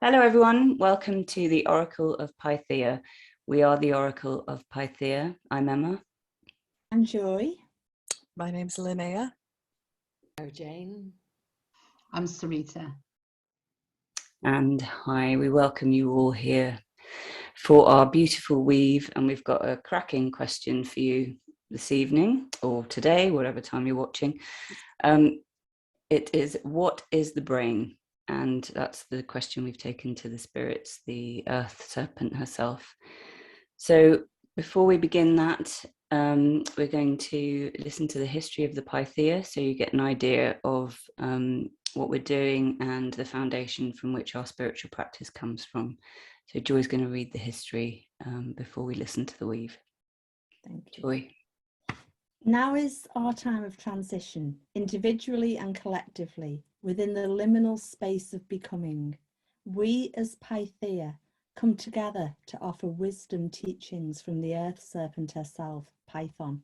Hello everyone, welcome to the Oracle of Pythia. We are the Oracle of Pythia. I'm Emma. I'm Joy. My name's Linnea. Sarah-Jayne. I'm Sarita. And hi, we welcome you all here for our beautiful weave, and we've got a cracking question for you this evening or today, whatever time you're watching. It is, what is the brain? And that's the question we've taken to the spirits, the earth serpent herself. So before we begin that, we're going to listen to the history of the Pythia, so you get an idea of what we're doing and the foundation from which our spiritual practice comes from. So Joy's going to read the history before we listen to the weave. Thank you. Joy. Now is our time of transition, individually and collectively, within the liminal space of becoming. We as Pythia come together to offer wisdom teachings from the earth serpent herself, Python.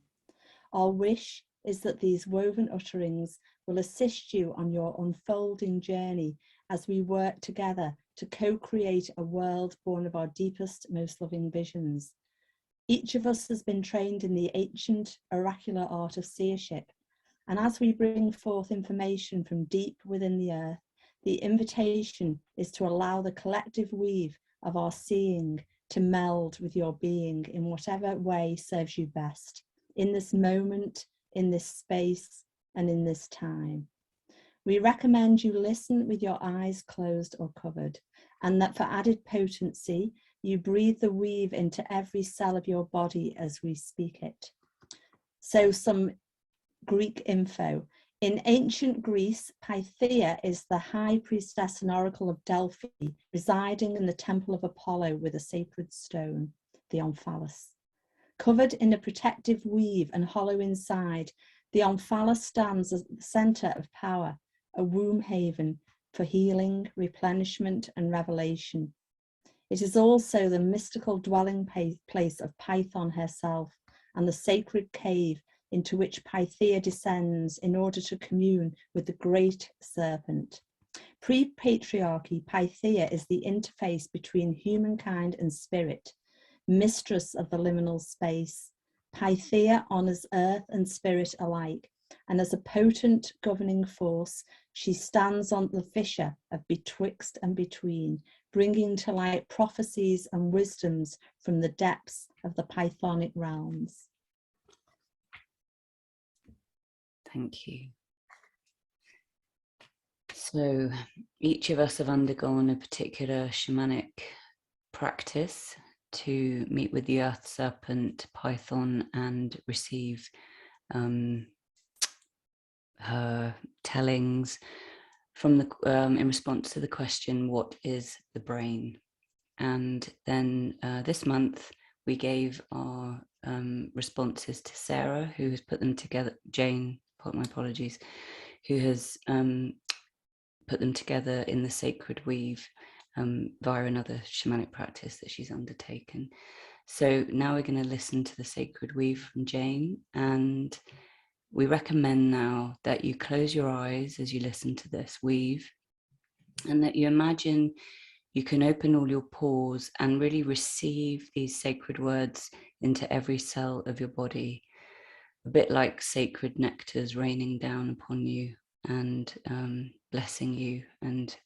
Our wish is that these woven utterings will assist you on your unfolding journey as we work together to co-create a world born of our deepest, most loving visions. Each of us has been trained in the ancient oracular art of seership, and as we bring forth information from deep within the earth, the invitation is to allow the collective weave of our seeing to meld with your being in whatever way serves you best, in this moment, in this space, and in this time. We recommend you listen with your eyes closed or covered, and that for added potency, you breathe the weave into every cell of your body as we speak it. So some Greek info. In ancient Greece, Pythia is the high priestess and oracle of Delphi, residing in the temple of Apollo with a sacred stone, the omphalos. Covered in a protective weave and hollow inside, the omphalos stands as the center of power, a womb haven for healing, replenishment, and revelation. It is also the mystical dwelling place of Python herself and the sacred cave into which Pythia descends in order to commune with the great serpent. Pre-patriarchy, Pythia is the interface between humankind and spirit, mistress of the liminal space. Pythia honors earth and spirit alike, and as a potent governing force, she stands on the fissure of betwixt and between, bringing to light prophecies and wisdoms from the depths of the Pythonic realms. Thank you. So each of us have undergone a particular shamanic practice to meet with the earth serpent Python and receive her tellings from the in response to the question, what is the brain? And then this month we gave our responses to Sarah, who has put them together, Jane, my apologies, who has put them together in the sacred weave via another shamanic practice that she's undertaken. So now we're going to listen to the sacred weave from Jane, and we recommend now that you close your eyes as you listen to this weave, and that you imagine you can open all your pores and really receive these sacred words into every cell of your body, a bit like sacred nectars raining down upon you and blessing you and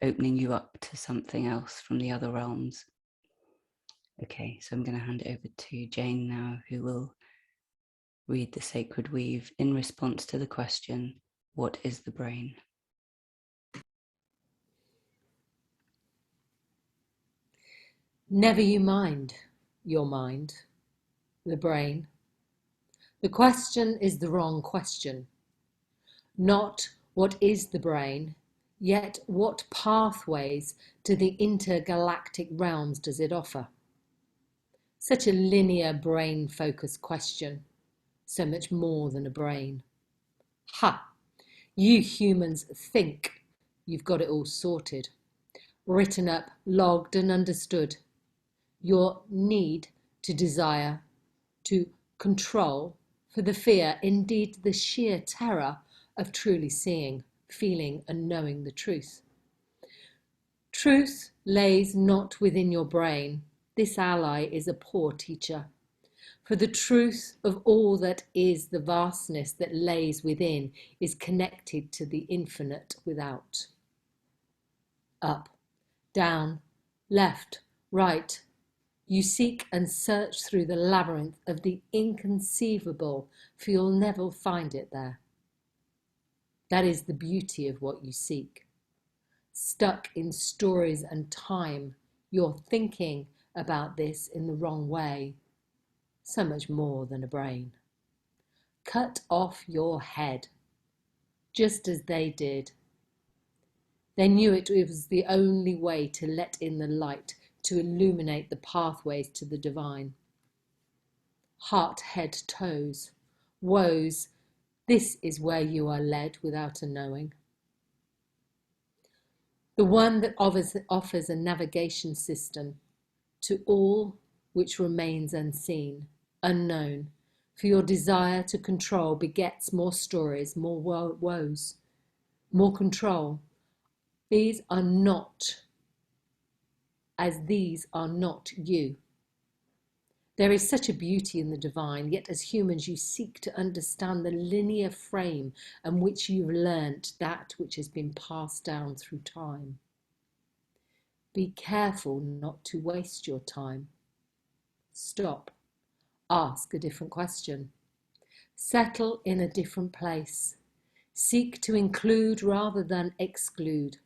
opening you up to something else from the other realms. Okay, so I'm going to hand it over to Jane now, who will read the sacred weave in response to the question, what is the brain? Never you mind your mind, the brain. The question is the wrong question. Not what is the brain, yet what pathways to the intergalactic realms does it offer? Such a linear brain-focused question, so much more than a brain. Ha! You humans think you've got it all sorted, written up, logged and understood. Your need to desire, to control, for the fear, indeed the sheer terror of truly seeing, feeling and knowing the truth. Truth lays not within your brain. This ally is a poor teacher. For the truth of all that is the vastness that lays within is connected to the infinite without. Up, down, left, right. You seek and search through the labyrinth of the inconceivable, for you'll never find it there. That is the beauty of what you seek. Stuck in stories and time, you're thinking about this in the wrong way. So much more than a brain. Cut off your head, just as they did. They knew it was the only way to let in the light, to illuminate the pathways to the divine. Heart, head, toes, woes, this is where you are led without a knowing. The one that offers a navigation system to all which remains unseen, unknown, for your desire to control begets more stories, more woes, more control. These are not you. There is such a beauty in the divine, yet as humans you seek to understand the linear frame in which you've learnt that which has been passed down through time. Be careful not to waste your time. Stop. Ask a different question. Settle in a different place. Seek to include rather than exclude.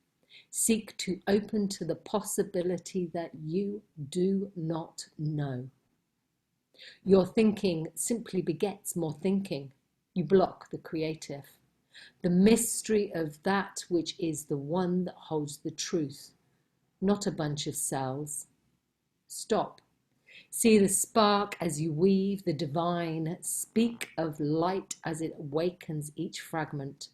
Seek to open to the possibility that you do not know. Your thinking simply begets more thinking. You block the creative, the mystery of that which is the one that holds the truth, not a bunch of cells. Stop. See the spark as you weave the divine. Speak of light as it awakens each fragment,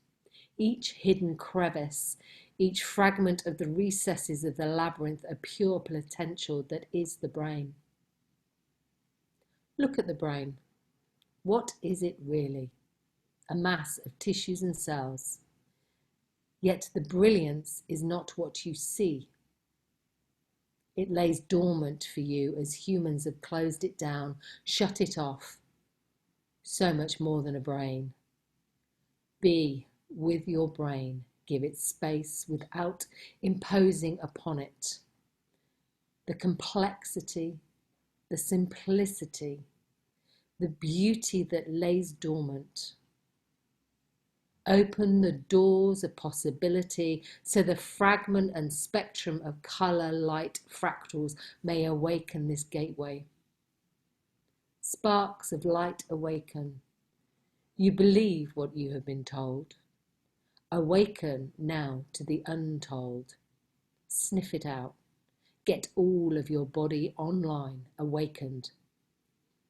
each hidden crevice, each fragment of the recesses of the labyrinth, a pure potential that is the brain. Look at the brain. What is it really? A mass of tissues and cells. Yet the brilliance is not what you see. It lays dormant for you as humans have closed it down, shut it off. So much more than a brain. Be with your brain. Give it space without imposing upon it. The complexity, the simplicity, the beauty that lays dormant. Open the doors of possibility so the fragment and spectrum of colour, light, fractals may awaken this gateway. Sparks of light awaken. You believe what you have been told. Awaken now to the untold. Sniff it out. Get all of your body online, awakened.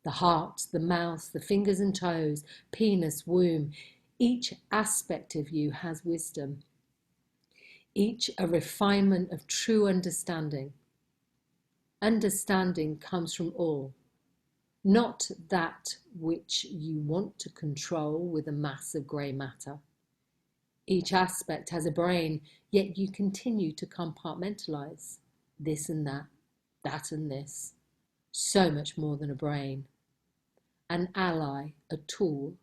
The heart, the mouth, the fingers and toes, penis, womb. Each aspect of you has wisdom. Each a refinement of true understanding. Understanding comes from all. Not that which you want to control with a mass of grey matter. Each aspect has a brain, yet you continue to compartmentalise. This and that and this. So much more than a brain. An ally, a tool,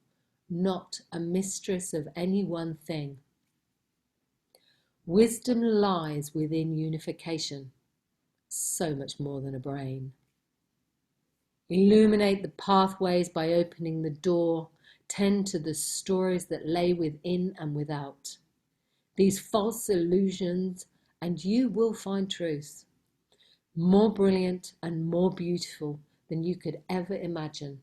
not a mistress of any one thing. Wisdom lies within unification. So much more than a brain. Illuminate the pathways by opening the door. Tend to the stories that lay within and without. These false illusions, and you will find truth. More brilliant and more beautiful than you could ever imagine.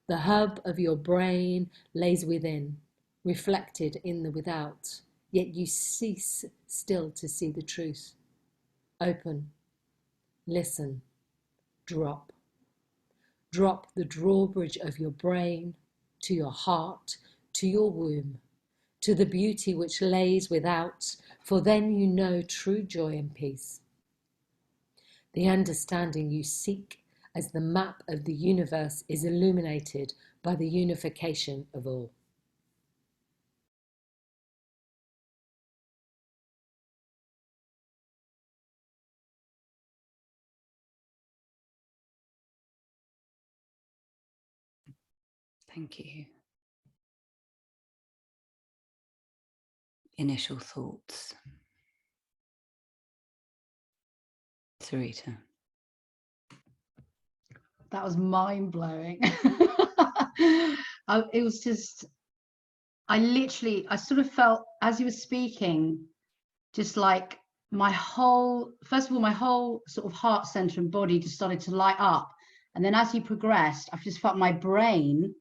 The hub of your brain lays within, reflected in the without, yet you cease still to see the truth. Open, listen, drop. Drop the drawbridge of your brain to your heart, to your womb, to the beauty which lays without, for then you know true joy and peace. The understanding you seek as the map of the universe is illuminated by the unification of all. Thank you. Initial thoughts. Sarita. That was mind-blowing. It was just, I sort of felt, as you were speaking, just like first of all, my whole sort of heart center and body just started to light up. And then as you progressed, I've just felt my brain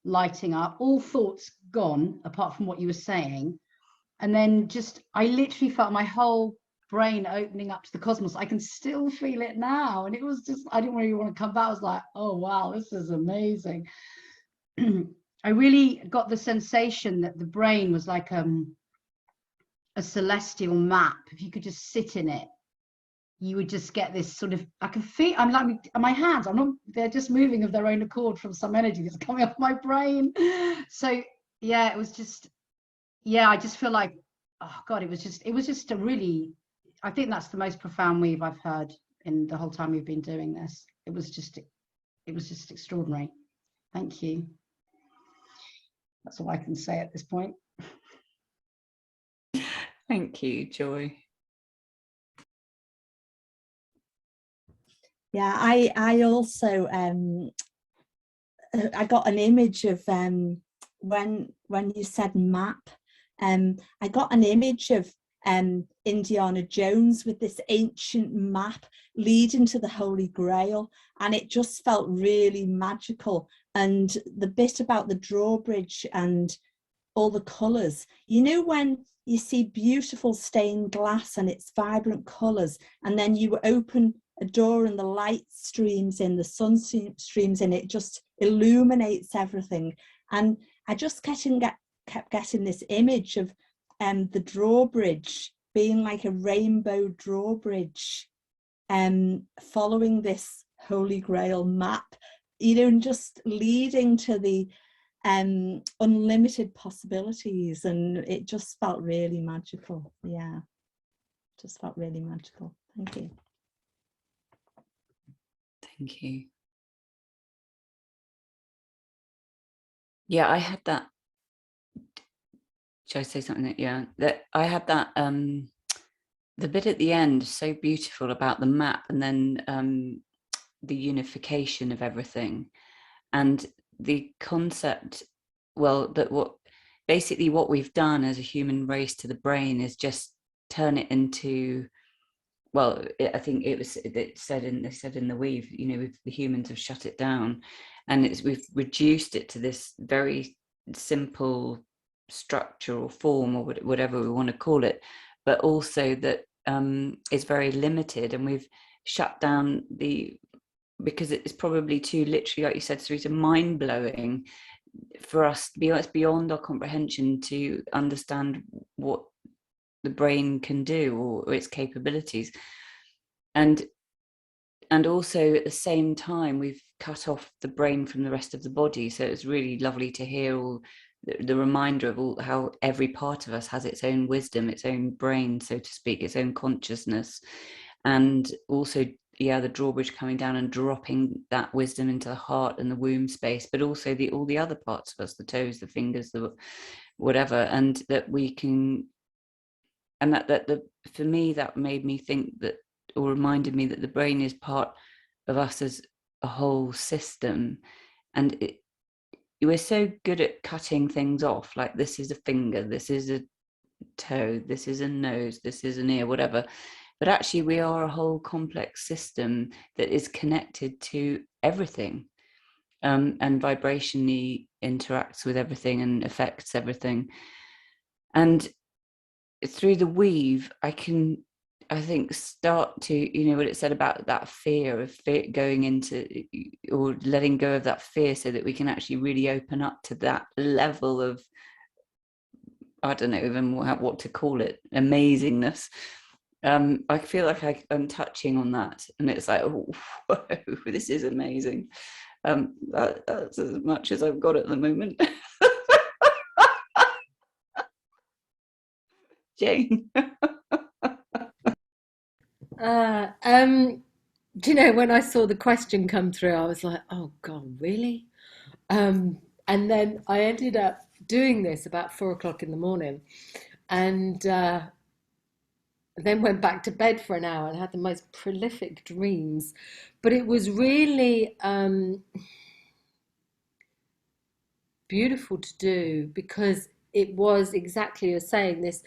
lighting up, all thoughts gone, apart from what you were saying. And then I literally felt my whole brain opening up to the cosmos. I can still feel it now. And it was just, I didn't really want to come back. I was like, oh, wow, this is amazing. I really got the sensation that the brain was like a celestial map. If you could just sit in it, you would just get this sort of, I can feel, I'm like, my hands, they're just moving of their own accord from some energy that's coming off my brain. So yeah, it was just, yeah, I just feel like, oh God, it was just a really, I think that's the most profound weave I've heard in the whole time we've been doing this. It was just extraordinary. Thank you. That's all I can say at this point. Thank you, Joy. Yeah, I also I got an image of when you said map, I got an image of Indiana Jones with this ancient map leading to the Holy Grail, and it just felt really magical. And the bit about the drawbridge and all the colours, you know, when you see beautiful stained glass and it's vibrant colours, and then you open a door and the light streams in, the sun streams in, it just illuminates everything. And I just kept getting this image of the drawbridge being like a rainbow drawbridge, following this Holy Grail map, you know, and just leading to the unlimited possibilities. And it just felt really magical. Yeah, just felt really magical. Thank you. Thank you. Yeah, I had that. Should I say something? Yeah, that I had that. The bit at the end, so beautiful about the map, and then the unification of everything, and the concept. Well, that basically what we've done as a human race to the brain is just turn it into. Well, I think they said in the weave, you know, the humans have shut it down, and we've reduced it to this very simple structure or form or whatever we want to call it, but also that is very limited, and we've shut down because it's probably too literally, like you said, Sarita, mind-blowing for us. It's beyond our comprehension to understand what the brain can do or its capabilities, and also at the same time we've cut off the brain from the rest of the body. So it's really lovely to hear all the reminder of all how every part of us has its own wisdom, its own brain, so to speak, its own consciousness, and also the drawbridge coming down and dropping that wisdom into the heart and the womb space, but also all the other parts of us, the toes, the fingers, the whatever, and that we can. And that for me, that made me think that, or reminded me that the brain is part of us as a whole system. And we're so good at cutting things off, like this is a finger, this is a toe, this is a nose, this is an ear, whatever. But actually we are a whole complex system that is connected to everything, and vibrationally interacts with everything and affects everything. And through the weave, I think start to, you know, what it said about that fear going into, or letting go of that fear, so that we can actually really open up to that level of, I don't know even what to call it, amazingness. I feel like I'm touching on that, and it's like, oh, whoa, this is amazing. That's as much as I've got at the moment. Jane. Do you know, when I saw the question come through, I was like, oh God, really? And then I ended up doing this about 4 o'clock in the morning, and then went back to bed for an hour and had the most prolific dreams. But it was really beautiful to do, because it was exactly as saying this.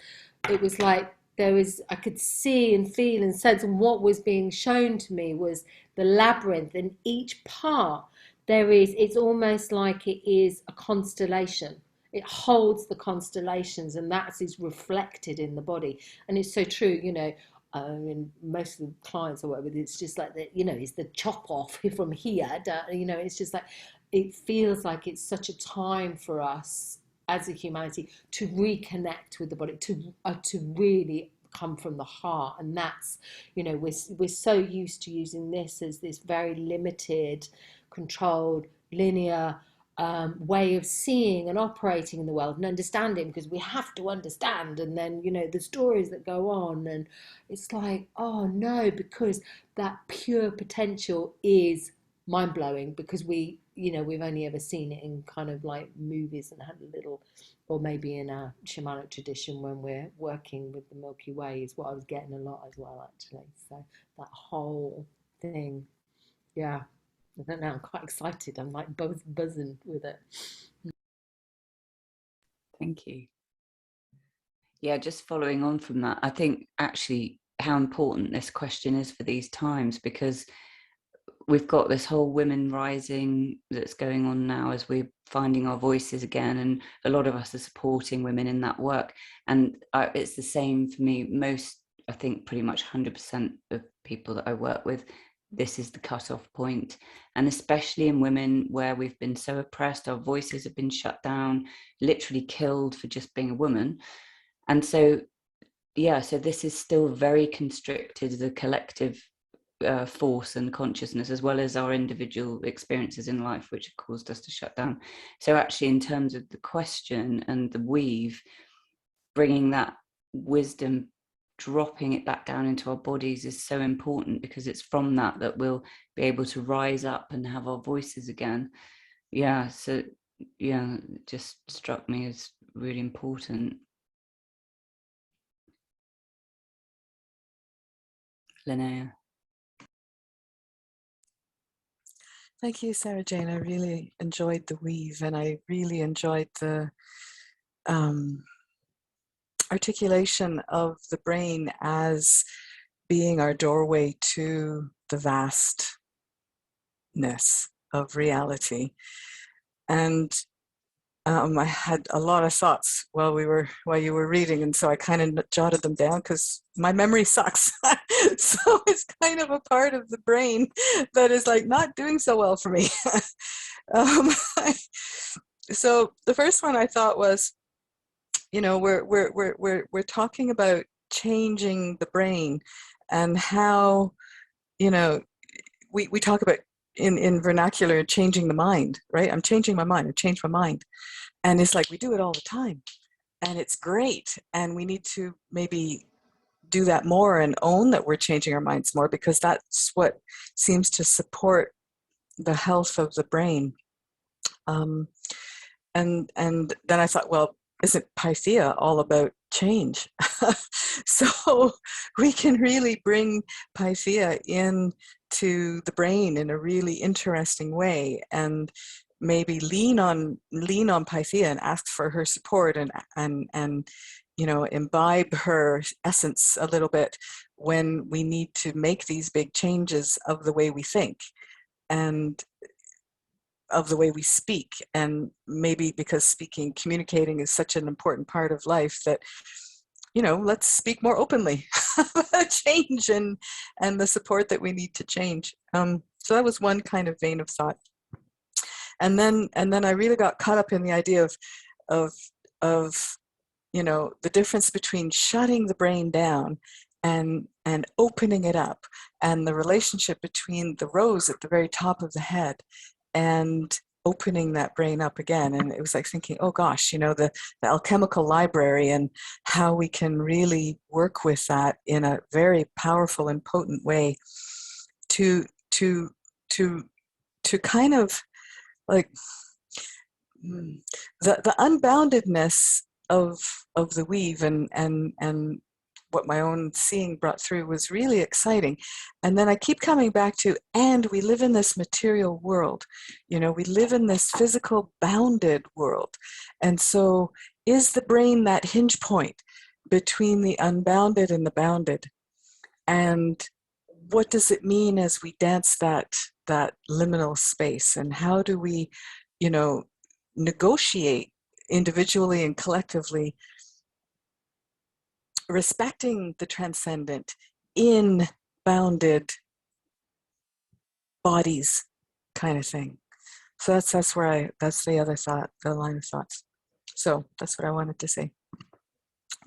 It was like I could see and feel and sense, and what was being shown to me was the labyrinth, and each part it's almost like it is a constellation. It holds the constellations, and that is reflected in the body. And it's so true, I mean, most of the clients I work with, it's just like it's the chop off from here. It's just like, it feels like it's such a time for us as a humanity to reconnect with the body, to really come from the heart. And that's, we're so used to using this as this very limited, controlled, linear way of seeing and operating in the world and understanding, because we have to understand, and then the stories that go on, and it's like, oh no, because that pure potential is mind-blowing, because we've only ever seen it in kind of like movies and had a little, or maybe in a shamanic tradition when we're working with the Milky Way, is what I was getting a lot as well, actually. So that whole thing, yeah. I don't know, I'm quite excited. I'm like buzzing with it. Thank you. Yeah, just following on from that, I think actually how important this question is for these times, because we've got this whole women rising that's going on now as we're finding our voices again, and a lot of us are supporting women in that work. And it's the same for me. I think pretty much 100% of people that I work with, this is the cutoff point. And especially in women where we've been so oppressed, our voices have been shut down, literally killed for just being a woman. And so this is still very constricted, the collective force and consciousness, as well as our individual experiences in life, which have caused us to shut down. So actually, in terms of the question and the weave, bringing that wisdom, dropping it back down into our bodies is so important, because it's from that we'll be able to rise up and have our voices again. Yeah, so yeah, it just struck me as really important. Linnea. Thank you, Sarah-Jayne. I really enjoyed the weave, and I really enjoyed the articulation of the brain as being our doorway to the vastness of reality. And I had a lot of thoughts while you were reading, and so I kind of jotted them down because my memory sucks. So it's kind of a part of the brain that is like not doing so well for me. So the first one I thought was, we're talking about changing the brain, and how, we talk about in vernacular changing the mind, right? I'm changing my mind. I changed my mind. And it's like we do it all the time, and it's great. And we need to maybe do that more and own that we're changing our minds more, because that's what seems to support the health of the brain. And then I thought, well, isn't Pythia all about change? So we can really bring Pythia in to the brain in a really interesting way, and maybe lean on Pythia and ask for her support, and imbibe her essence a little bit when we need to make these big changes of the way we think and of the way we speak. And maybe because communicating is such an important part of life, that let's speak more openly about change and the support that we need to change. So that was one kind of vein of thought. And then I really got caught up in the idea of the difference between shutting the brain down and opening it up, and the relationship between the rose at the very top of the head and opening that brain up again. And it was like thinking, oh gosh, the alchemical library, and how we can really work with that in a very powerful and potent way to kind of like The unboundedness of the weave and what my own seeing brought through was really exciting. And then I keep coming back to, and we live in this material world. You know, we live in this physical bounded world. And so is the brain that hinge point between the unbounded and the bounded? And what does it mean as we dance that liminal space? And how do we, you know, negotiate individually and collectively, respecting the transcendent in bounded bodies, kind of thing. So that's where that's the other thought, the line of thoughts. So that's what I wanted to say.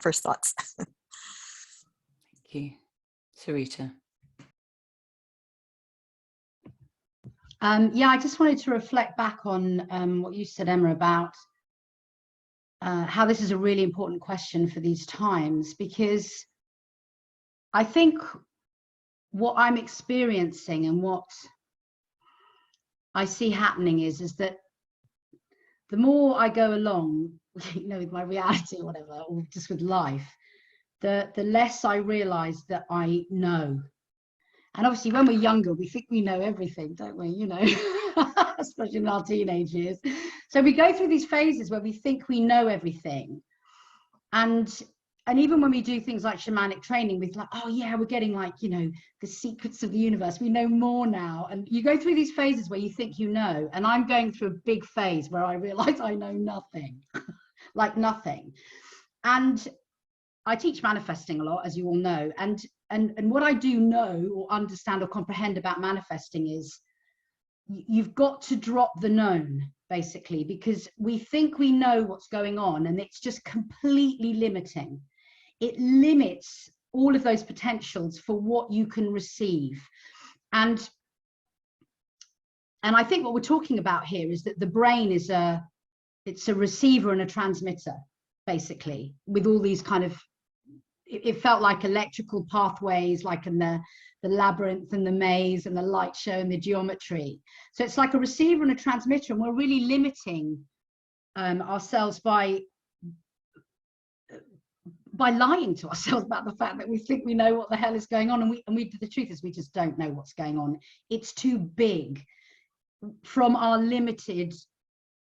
First thoughts. Thank you. Sarita. Yeah, I just wanted to reflect back on what you said, Emma, about how this is a really important question for these times, because I think what I'm experiencing and what I see happening is that the more I go along, you know, with my reality or whatever, or just with life, the less I realize that I know. And obviously when we're younger, we think we know everything, don't we? You know, especially in our teenage years. So we go through these phases where we think we know everything. And even when we do things like shamanic training, we're like, oh yeah, we're getting like, you know, the secrets of the universe. We know more now. And you go through these phases where you think you know. And I'm going through a big phase where I realize I know nothing, like nothing. And I teach manifesting a lot, as you all know. And what I do know or understand or comprehend about manifesting is you've got to drop the known, basically, because we think we know what's going on and it's just completely limiting. It limits all of those potentials for what you can receive. And I think what we're talking about here is that the brain is it's a receiver and a transmitter, basically, with all these kind of, it felt like electrical pathways, like in the labyrinth and the maze and the light show and the geometry. So it's like a receiver and a transmitter, and we're really limiting ourselves by lying to ourselves about the fact that we think we know what the hell is going on, and the truth is we just don't know what's going on. It's too big from our limited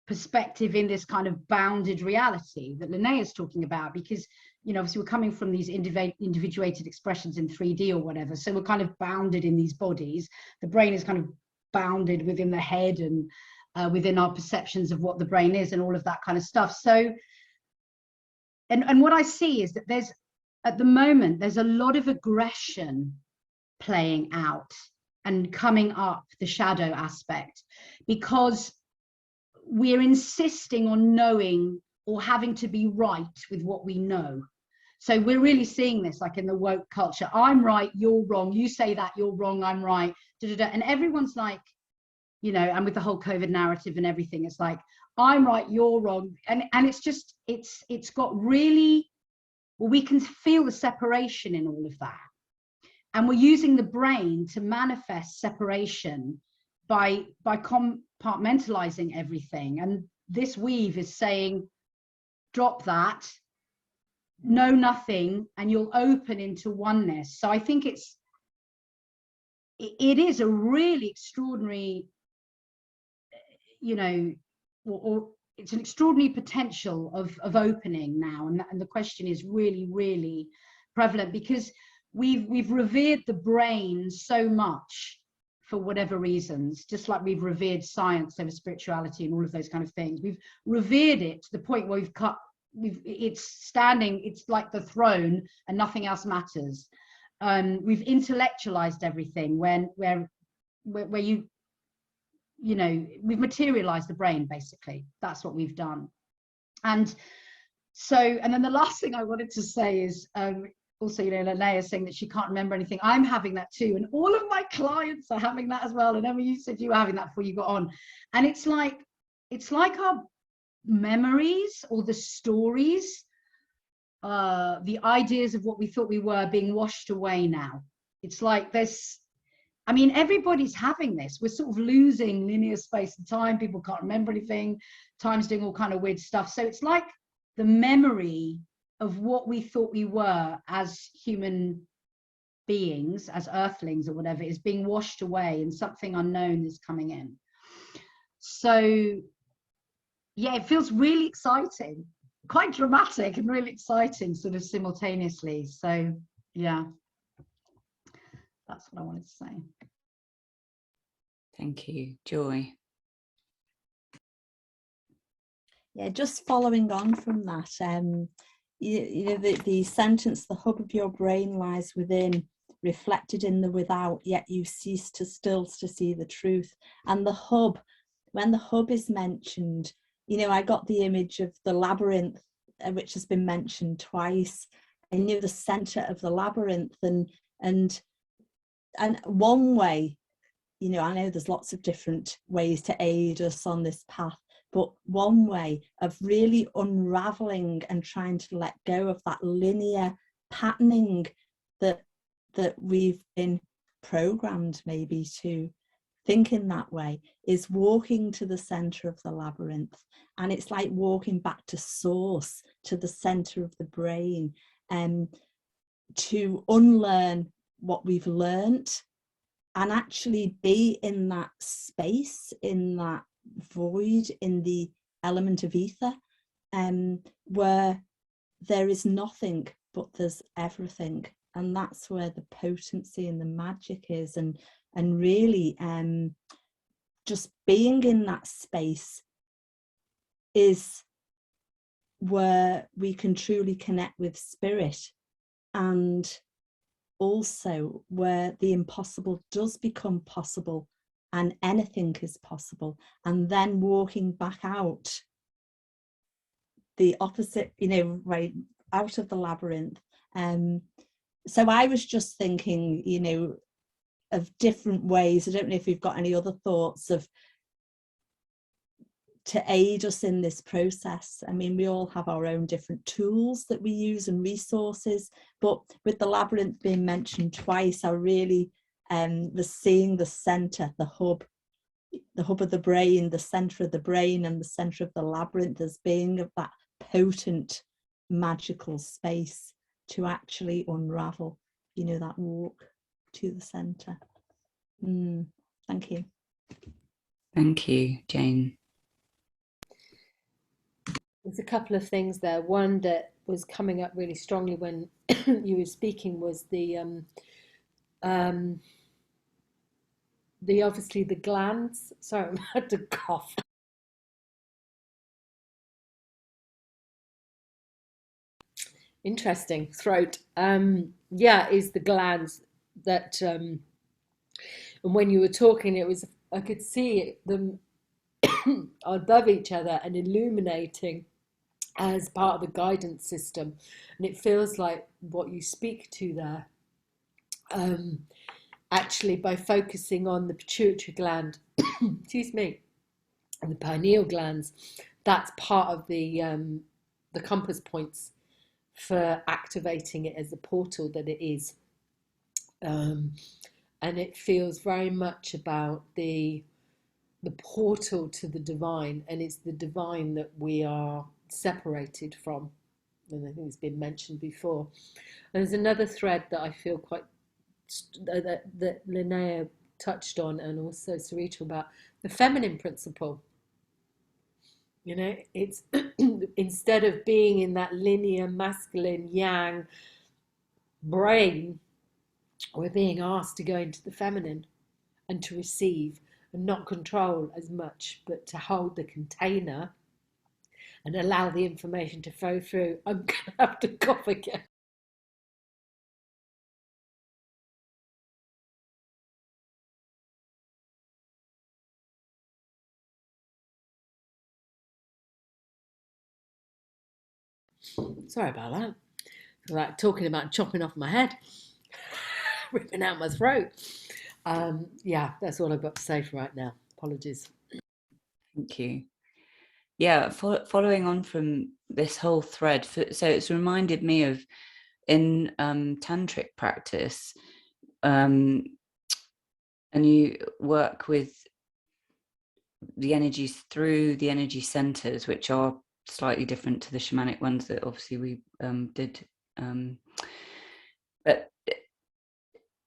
perspective in this kind of bounded reality that Linnea is talking about, because, you know, obviously we're coming from these individuated expressions in 3D or whatever, so we're kind of bounded in these bodies. The brain is kind of bounded within the head and within our perceptions of what the brain is and all of that kind of stuff. So and what I see is that there's, at the moment, there's a lot of aggression playing out and coming up, the shadow aspect, because we're insisting on knowing or having to be right with what we know. So we're really seeing this like in the woke culture. I'm right, you're wrong. You say that, you're wrong, I'm right. Da, da, da. And everyone's like, you know, and with the whole COVID narrative and everything, it's like, I'm right, you're wrong. And it's just, it's got really, well, we can feel the separation in all of that. And we're using the brain to manifest separation by compartmentalizing everything. And this weave is saying, drop that, know nothing, and you'll open into oneness. So I think it is a really extraordinary, you know, or it's an extraordinary potential of opening now. And the question is really, really prevalent, because we've revered the brain so much for whatever reasons, just like we've revered science over spirituality and all of those kind of things. We've revered it to the point where it's standing, it's like the throne and nothing else matters. We've intellectualized everything where you know, we've materialized the brain, basically. That's what we've done. And so, and then the last thing I wanted to say is, also, you know, Linnea is saying that she can't remember anything. I'm having that too. And all of my clients are having that as well. And Emma, you said you were having that before you got on. And it's like our memories or the stories, the ideas of what we thought we were being washed away now. It's like there's, I mean, everybody's having this. We're sort of losing linear space and time. People can't remember anything. Time's doing all kind of weird stuff. So it's like the memory of what we thought we were as human beings, as earthlings or whatever, is being washed away, and something unknown is coming in. So yeah, it feels really exciting, quite dramatic and really exciting sort of simultaneously. So yeah, that's what I wanted to say. Thank you. Joy. Yeah, just following on from that, you know, the sentence, the hub of your brain lies within, reflected in the without, yet you cease to still to see the truth. And the hub, when the hub is mentioned, you know, I got the image of the labyrinth, which has been mentioned twice. I knew the center of the labyrinth, and one way, you know, I know there's lots of different ways to aid us on this path, but one way of really unraveling and trying to let go of that linear patterning that we've been programmed maybe to think in that way is walking to the center of the labyrinth. And it's like walking back to source, to the center of the brain, and to unlearn what we've learnt and actually be in that space, in that void, in the element of ether, where there is nothing but there's everything. And that's where the potency and the magic is, and really just being in that space is where we can truly connect with spirit, and also where the impossible does become possible and anything is possible. And then walking back out the opposite, you know, right out of the labyrinth. So I was just thinking, you know, of different ways. I don't know if you've got any other thoughts of to aid us in this process. I mean, we all have our own different tools that we use and resources, but with the labyrinth being mentioned twice, I really was seeing the center, the hub of the brain, the center of the brain and the center of the labyrinth as being of that potent magical space to actually unravel, you know, that walk to the center. Thank you. Thank you, Jane. There's a couple of things there. One that was coming up really strongly when you were speaking was the obviously the glands. Sorry, I had to cough. Interesting throat. Yeah, is the glands that and when you were talking, it was, I could see them above each other and illuminating as part of the guidance system. And it feels like what you speak to there, actually by focusing on the pituitary gland, excuse me, and the pineal glands, that's part of the compass points for activating it as the portal that it is. And it feels very much about the portal to the divine, and it's the divine that we are separated from, and I think it's been mentioned before. And there's another thread that I feel quite that Linnea touched on, and also Sarita, about the feminine principle. You know, it's instead of being in that linear masculine yang brain, we're being asked to go into the feminine and to receive and not control as much, but to hold the container and allow the information to flow through. I'm going to have to cough again. Sorry about that. Like talking about chopping off my head, ripping out my throat. Yeah, that's all I've got to say for right now. Apologies. Thank you. Yeah, following on from this whole thread, so it's reminded me of in tantric practice, and you work with the energies through the energy centers, which are slightly different to the shamanic ones that obviously we did, but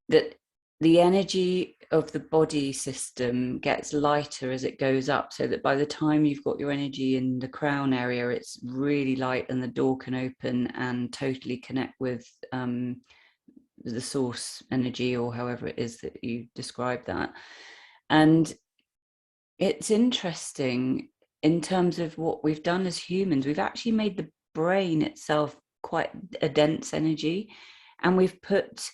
that the energy of the body system gets lighter as it goes up, so that by the time you've got your energy in the crown area, it's really light and the door can open and totally connect with the source energy, or however it is that you describe that. And it's interesting in terms of what we've done as humans. We've actually made the brain itself quite a dense energy, and we've put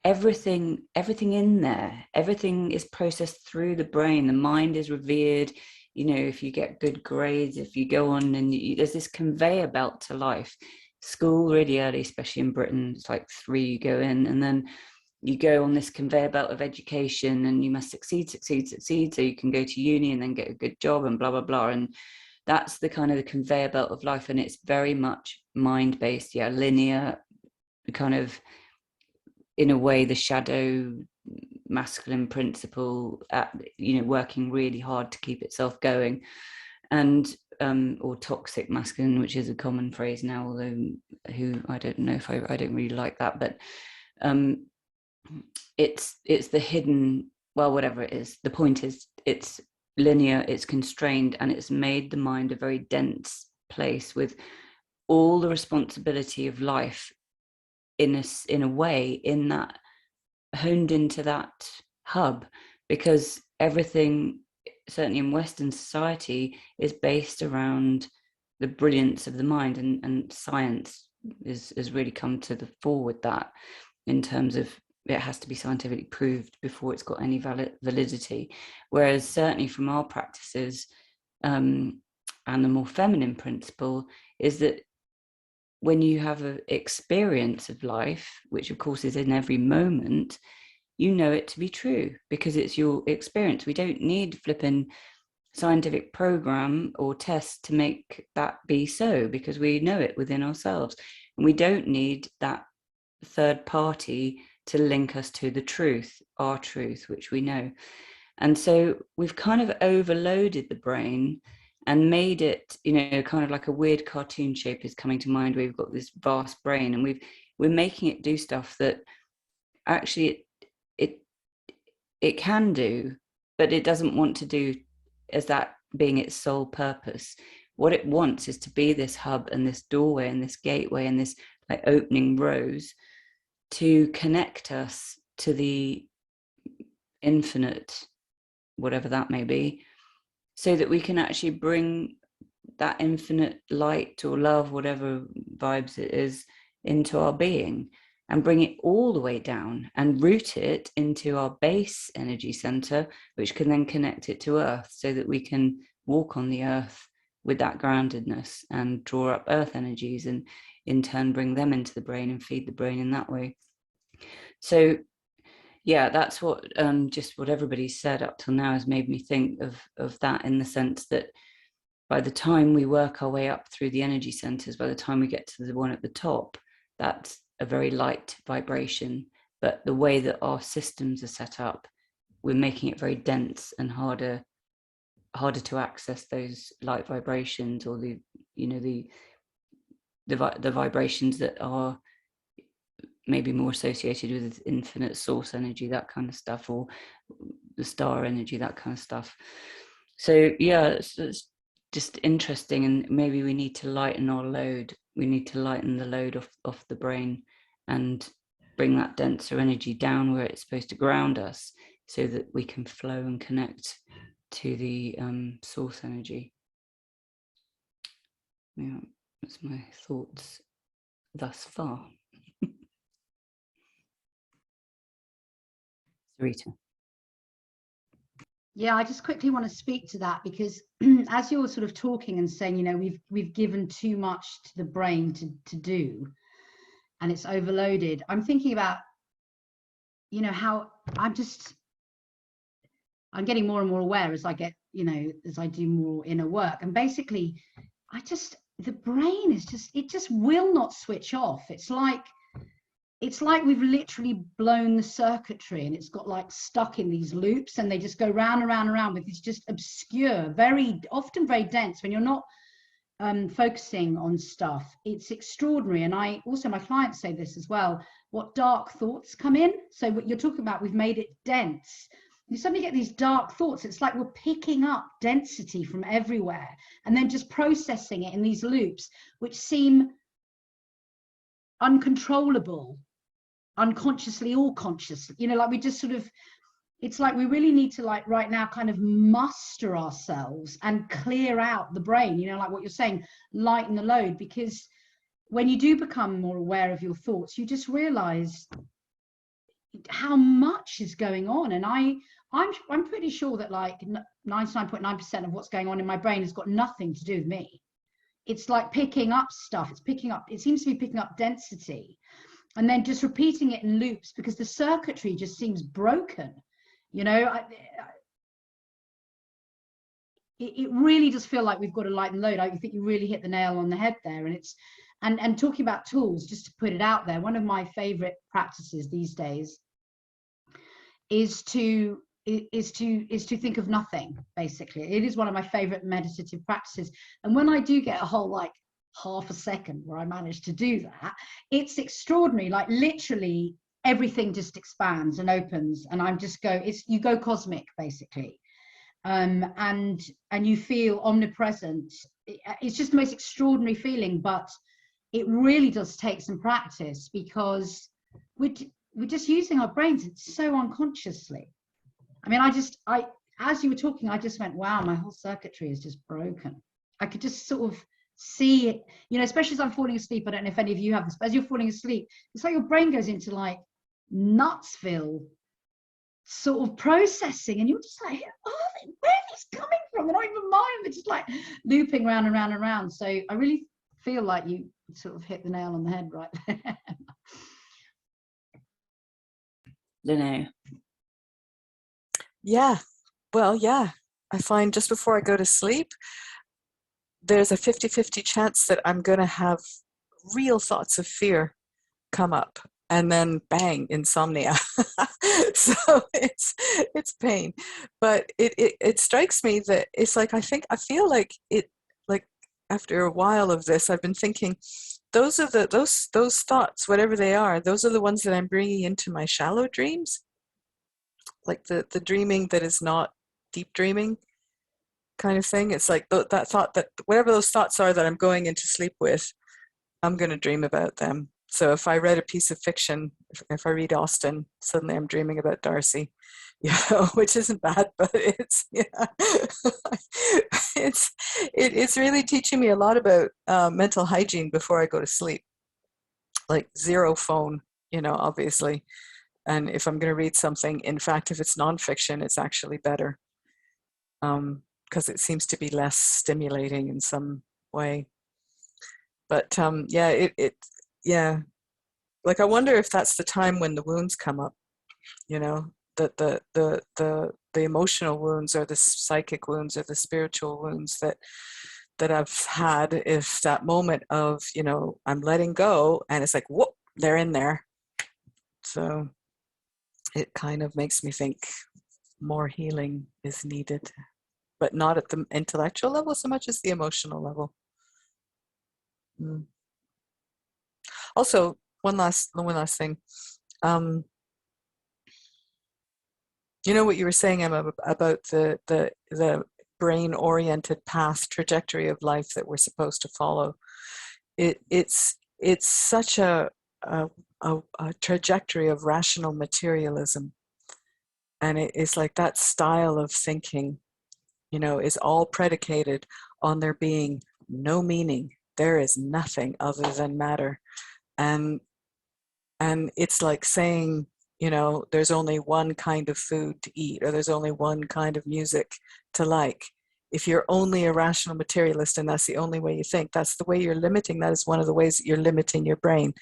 everything in there. Everything is processed through the brain. The mind is revered. You know, if you get good grades, if you go on, and there's this conveyor belt to life. School really early, especially in Britain, it's like 3 you go in, and then you go on this conveyor belt of education, and you must succeed so you can go to uni and then get a good job and blah blah blah. And that's the kind of the conveyor belt of life, and it's very much mind-based, linear, kind of, in a way, the shadow masculine principle at, working really hard to keep itself going. And or toxic masculine, which is a common phrase now, although I don't know if I don't really like that, but it's the hidden, well, whatever it is, the point is it's linear, it's constrained, and it's made the mind a very dense place with all the responsibility of life in a way, in that, honed into that hub, because everything, certainly in Western society, is based around the brilliance of the mind, and science has really come to the fore with that, in terms of it has to be scientifically proved before it's got any validity. Whereas certainly from our practices, and the more feminine principle is that when you have an experience of life, which of course is in every moment, you know it to be true because it's your experience. We don't need flipping scientific program or test to make that be so, because we know it within ourselves, and we don't need that third party to link us to the truth, our truth, which we know. And so we've kind of overloaded the brain and made it, kind of like a weird cartoon shape is coming to mind, where we've got this vast brain, and we're making it do stuff that actually it can do, but it doesn't want to do as that being its sole purpose. What it wants is to be this hub and this doorway and this gateway and this like opening rose to connect us to the infinite, whatever that may be, so that we can actually bring that infinite light or love, whatever vibes it is, into our being, and bring it all the way down and root it into our base energy center, which can then connect it to earth, so that we can walk on the earth with that groundedness and draw up earth energies, and in turn bring them into the brain and feed the brain in that way. So that's what just what everybody's said up till now has made me think of that, in the sense that by the time we work our way up through the energy centers, by the time we get to the one at the top, that's a very light vibration. But the way that our systems are set up, we're making it very dense and harder to access those light vibrations, or the vibrations that are maybe more associated with infinite source energy, that kind of stuff, or the star energy, that kind of stuff. So it's just interesting, and maybe we need to lighten our load. We need to lighten the load off the brain and bring that denser energy down where it's supposed to ground us, so that we can flow and connect to the source energy. Yeah, that's my thoughts thus far. Sarita. Yeah, I just quickly want to speak to that, because as you're sort of talking and saying, we've given too much to the brain to do, and it's overloaded. I'm thinking about, how I'm getting more and more aware as I get, as I do more inner work, and basically, the brain is it just will not switch off. It's like it's like we've literally blown the circuitry and it's got like stuck in these loops, and they just go round and round and round with this just obscure, very often very dense, when you're not focusing on stuff. It's extraordinary. And I also, my clients say this as well, what dark thoughts come in. So what you're talking about, we've made it dense. You suddenly get these dark thoughts. It's like we're picking up density from everywhere and then just processing it in these loops, which seem uncontrollable, unconsciously or consciously, you know, like we just sort of, it's like we really need to, like right now, kind of muster ourselves and clear out the brain, you know, like what you're saying, lighten the load. Because when you do become more aware of your thoughts, you just realize how much is going on. And I'm pretty sure that like 99.9% of what's going on in my brain has got nothing to do with me. It's like picking up stuff. It's picking up, it seems to be picking up density and then just repeating it in loops, because the circuitry just seems broken. You know, it really does feel like we've got to lighten load. I think you really hit the nail on the head there. And it's, and talking about tools, just to put it out there, one of my favorite practices these days is to think of nothing. Basically, it is one of my favorite meditative practices. And when I do get a whole like half a second where I manage to do that, it's extraordinary. Like literally everything just expands and opens, and I'm just you go cosmic basically, and you feel omnipresent. It's just the most extraordinary feeling, but it really does take some practice, because we're just using our brains so unconsciously. I mean, as you were talking, I just went, wow, my whole circuitry is just broken. I could just sort of see it, you know, especially as I'm falling asleep. I don't know if any of you have this, but as you're falling asleep, it's like your brain goes into like Nutsville sort of processing, and you're just like, oh, where is this coming from? They're not even mine. They're just like looping round and round and round. So I really feel like you sort of hit the nail on the head right there. Don't know. Yeah, well, yeah. I find just before I go to sleep, there's a 50-50 chance that I'm going to have real thoughts of fear come up, and then bang, insomnia. So it's pain. But it strikes me that it's like, I feel like it, like after a while of this, I've been thinking, those are those thoughts, whatever they are, those are the ones that I'm bringing into my shallow dreams, like the dreaming that is not deep dreaming kind of thing. It's like that thought, that whatever those thoughts are that I'm going into sleep with, I'm going to dream about them. So if I read a piece of fiction, if I read Austen, suddenly I'm dreaming about Darcy, you know, which isn't bad, but it's, yeah, it's really teaching me a lot about mental hygiene before I go to sleep. Like zero phone, you know, obviously. And if I'm going to read something, in fact, if it's nonfiction, it's actually better, because it seems to be less stimulating in some way. But yeah, yeah, like I wonder if that's the time when the wounds come up, you know, that the emotional wounds or the psychic wounds or the spiritual wounds that I've had, if that moment of, you know, I'm letting go and it's like, whoop, they're in there. So it kind of makes me think more healing is needed, but not at the intellectual level so much as the emotional level. Also, one last thing. You know what you were saying, Emma, about the brain-oriented path trajectory of life that we're supposed to follow. It's such a trajectory of rational materialism, and it's like that style of thinking, you know, is all predicated on there being no meaning. There is nothing other than matter. And it's like saying, you know, there's only one kind of food to eat, or there's only one kind of music to like. If you're only a rational materialist and that's the only way you think, that's the way you're limiting. That is one of the ways that you're limiting your brain,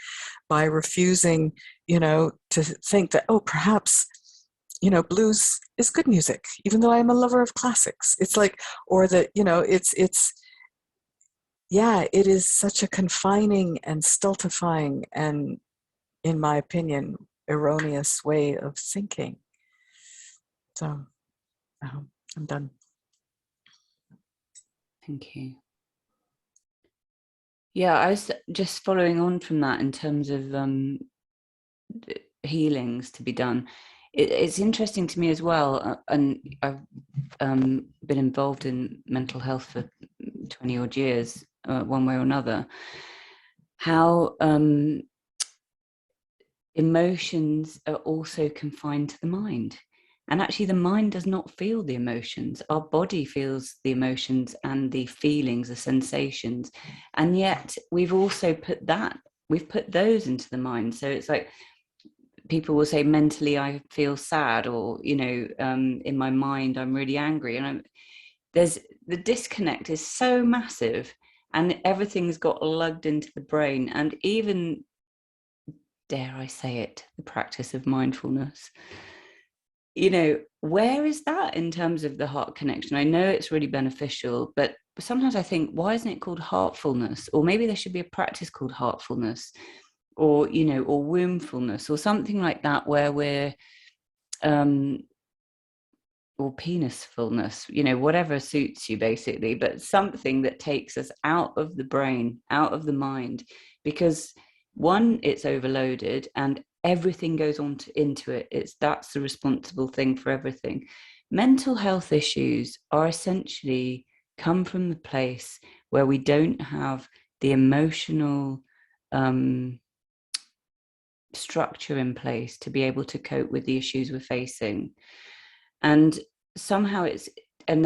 by refusing, you know, to think that, oh, perhaps, you know, blues is good music, even though I'm a lover of classics. It's like, or that, you know, it's yeah, it is such a confining and stultifying and in my opinion, erroneous way of thinking. So I'm done. Thank you. Yeah, I was just following on from that in terms of healings to be done. It's interesting to me as well, and I've been involved in mental health for 20 odd years, one way or another, how emotions are also confined to the mind. And actually the mind does not feel the emotions. Our body feels the emotions and the feelings, the sensations. And yet we've also put those into the mind. So it's like people will say mentally I feel sad, or, you know, in my mind I'm really angry. And there's the disconnect is so massive, and everything's got lugged into the brain. And even, dare I say it, the practice of mindfulness, you know, where is that in terms of the heart connection? I know it's really beneficial, but sometimes I think, why isn't it called heartfulness? Or maybe there should be a practice called heartfulness, or, you know, or wombfulness, or something like that, where we're or penisfulness, you know, whatever suits you basically, but something that takes us out of the brain, out of the mind, because one, it's overloaded and everything goes on into it. That's the responsible thing for everything. Mental health issues are essentially come from the place where we don't have the emotional structure in place to be able to cope with the issues we're facing. And somehow it's and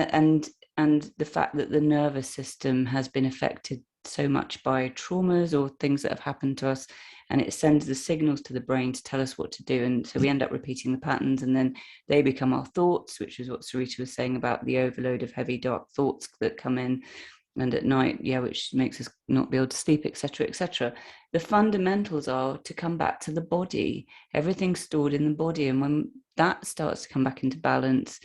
the fact that the nervous system has been affected so much by traumas or things that have happened to us, and it sends the signals to the brain to tell us what to do. And so we end up repeating the patterns, and then they become our thoughts, which is what Sarita was saying about the overload of heavy dark thoughts that come in, and at night, which makes us not be able to sleep, etc., etc. The fundamentals are to come back to the body. Everything's stored in the body, and when that starts to come back into balance,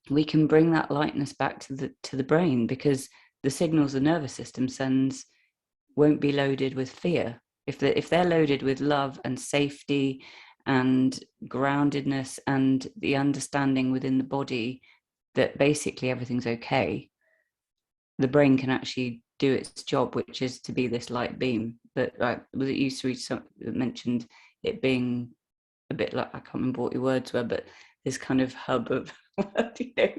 we can bring that lightness back to the brain, because the signals the nervous system sends won't be loaded with fear. If they're loaded with love and safety and groundedness and the understanding within the body that basically everything's okay, the brain can actually do its job, which is to be this light beam. But was it you, Sarita, that mentioned it being a bit like, I can't remember what your words were, but this kind of hub of, you know,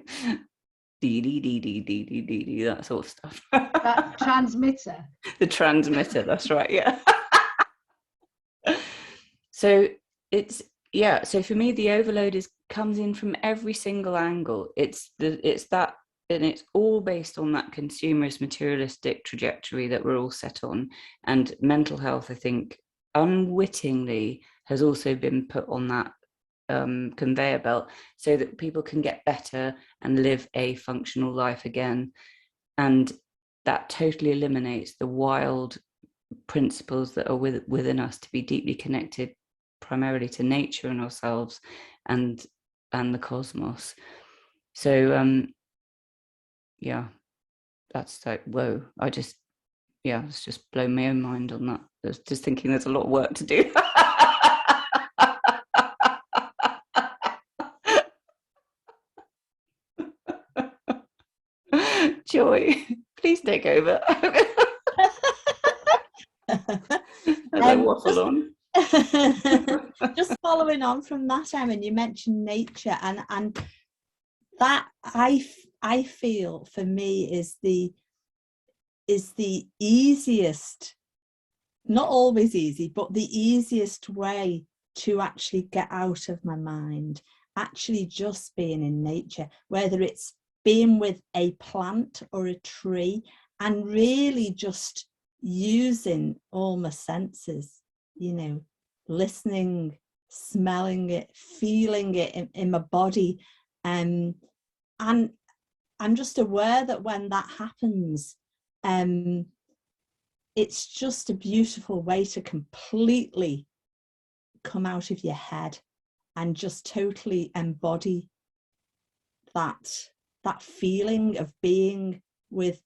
that sort of stuff. That transmitter. The transmitter, that's right, yeah. So it's, so for me, the overload comes in from every single angle. It's that, and it's all based on that consumerist, materialistic trajectory that we're all set on. And mental health, I think, unwittingly has also been put on that conveyor belt so that people can get better and live a functional life again. And that totally eliminates the wild principles that are within us to be deeply connected primarily to nature and ourselves and the cosmos. So that's like, whoa, it's just blown my own mind on that. I was just thinking there's a lot of work to do. Joy, please take over. As I waffle on. Just following on from that, Erin, you mentioned nature, and that I feel for me is the easiest, not always easy, but the easiest way to actually get out of my mind, actually just being in nature, whether it's being with a plant or a tree, and really just using all my senses, you know, listening, smelling it, feeling it in my body. And I'm just aware that when that happens, it's just a beautiful way to completely come out of your head and just totally embody that feeling of being with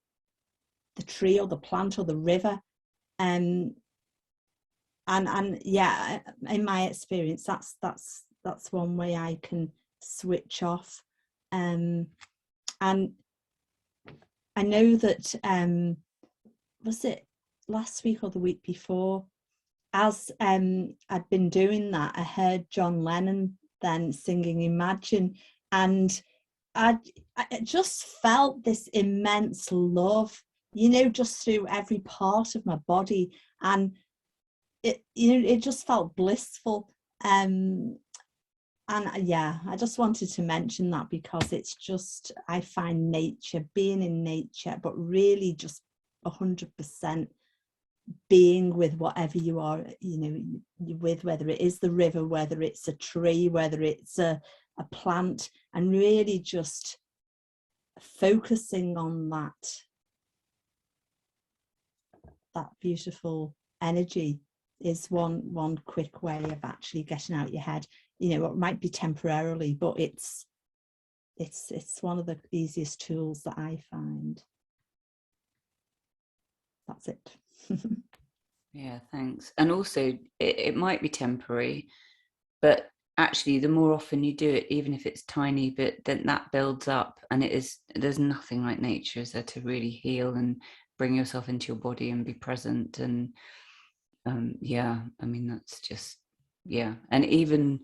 the tree or the plant or the river. and yeah, in my experience, that's one way I can switch off. And I know that was it last week or the week before, as I'd been doing that, I heard John Lennon then singing Imagine, and I just felt this immense love, you know, just through every part of my body, and it, you know, it just felt blissful. And yeah, I just wanted to mention that, because it's just, I find nature, being in nature, but really just 100% being with whatever you are, you know, with, whether it is the river, whether it's a tree, whether it's a plant, and really just focusing on that beautiful energy is one quick way of actually getting out your head. You know, it might be temporarily, but it's one of the easiest tools that I find. That's it. Yeah, thanks. And also, it might be temporary, but actually the more often you do it, even if it's tiny bit, then that builds up, and there's nothing like nature, is there, to really heal and bring yourself into your body and be present. And yeah, I mean, that's just, yeah. And even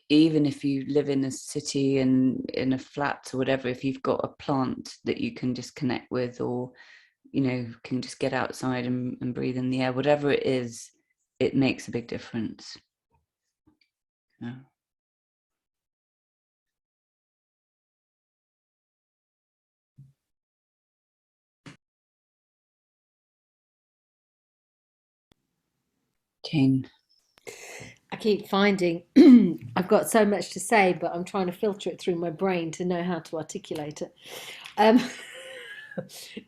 if you live in a city and in a flat or whatever, if you've got a plant that you can just connect with, or, you know, can just get outside and breathe in the air, whatever it is, it makes a big difference. Yeah. Jane. I keep finding I've got so much to say, but I'm trying to filter it through my brain to know how to articulate it.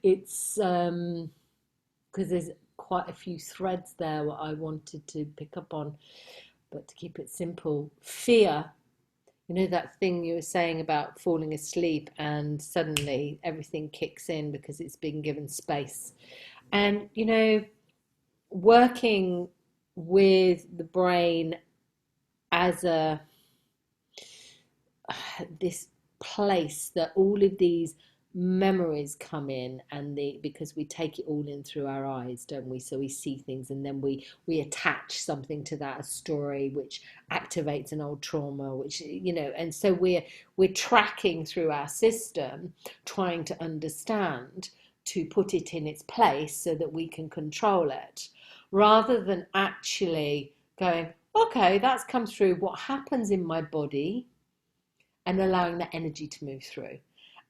It's because there's quite a few threads there what I wanted to pick up on, but to keep it simple, fear. You know, that thing you were saying about falling asleep and suddenly everything kicks in because it's been given space. And, you know, working with the brain as this place that all of these memories come in, and because we take it all in through our eyes, don't we? So we see things, and then we attach something to that, a story which activates an old trauma, which, you know, and so we're tracking through our system, trying to understand, to put it in its place so that we can control it, rather than actually going, okay, that's come through, what happens in my body, and allowing that energy to move through.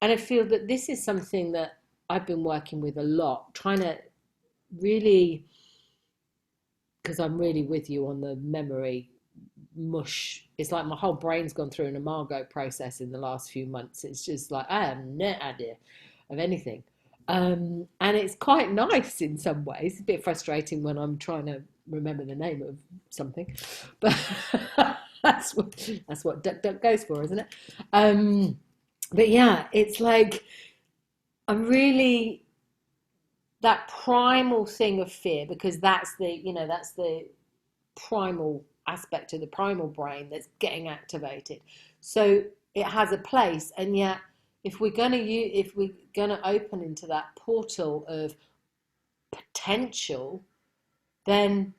And I feel that this is something that I've been working with a lot, trying to really, because I'm really with you on the memory mush. It's like my whole brain's gone through an imago process in the last few months. It's just like, I have no idea of anything. And it's quite nice in some ways. It's a bit frustrating when I'm trying to remember the name of something, but that's what Duck Duck goes for, isn't it? But yeah, it's like I'm really that primal thing of fear, because that's the primal aspect of the primal brain that's getting activated. So it has a place, and yet if we're going to open into that portal of potential, then